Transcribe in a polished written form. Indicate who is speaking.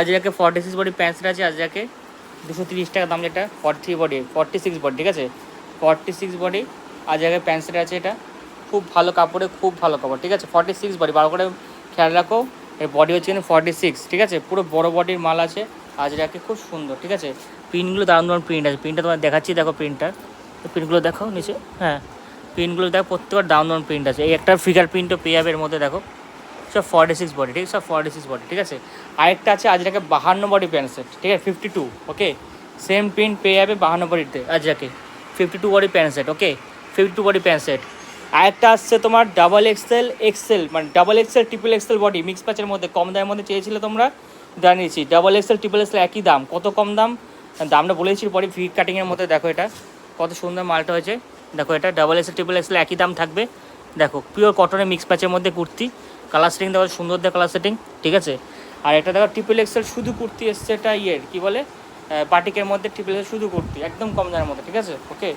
Speaker 1: আজরাকে 46 body pant set আছে আজরাকে 230 টাকা দাম, যেটা 43 বডি 46 বডি, ঠিক আছে 46 বডি আজরাকে প্যান্ট সেট আছে। এটা খুব ভালো কাপড়ে, খুব ভালো কাপড়, ঠিক আছে 46 বডি, ভালো করে খেয়াল রাখো। এর বডি হচ্ছে কিন্তু 46, ঠিক আছে পুরো বড় বডির মাল আছে আজরাকে, খুব সুন্দর, ঠিক আছে। প্রিন্টগুলো দারুণ দারুণ প্রিন্ট আছে, প্রিন্টটা তোমার দেখাচ্ছি, দেখো প্রিন্টটা, প্রিন্টগুলো দেখো নিচে, হ্যাঁ প্রিন্টগুলো দেখো, প্রত্যেকবার দারুণ দারুণ প্রিন্ট আছে। এই একটা ফিগার প্রিন্টও পেয়ে যাবে এর মধ্যে, দেখো সব 46 বডি, ঠিক আছে সব 46 বডি, ঠিক আছে। আরেকটা আছে আজরাকে 52 বডি প্যান্ট সেট, ঠিক আছে 52, ওকে সেম প্রিন্ট পেয়ে যাবে 52 বডিতে আজরাকে 52 body pant set, okay 52 body pant set. আরেকটা আসছে তোমার ডাবল এক্সেল, মানে double XL triple XL body mix প্যাচের মধ্যে, কম দামের মধ্যে চেয়েছিলে তোমরা, জানিয়েছি ডাবল এক্সেল ট্রিপল এক্সেল একই দাম, কত কম দাম, দামটা বলেছি পরে ফি কাটিংয়ের মধ্যে। দেখো এটা কত সুন্দর মালটা হয়েছে, দেখো এটা ডাবল এক্সেল ট্রিপল এক্সেল একই দাম থাকবে। দেখো পিওর কটনের মিক্স প্যাচের মধ্যে কুর্তি, কালার সেটিং দেখো সুন্দর, দেখো কালার সেটিং, ঠিক আছে। আর এটা দেখো ট্রিপল এক্সেল শুধু কুর্তি এসছে, এটা ইয়ের কী বলে বাটিকের মধ্যে ট্রিপল এক্সেল শুধু কুর্তি, একদম কম দামের মধ্যে, ঠিক আছে ওকে।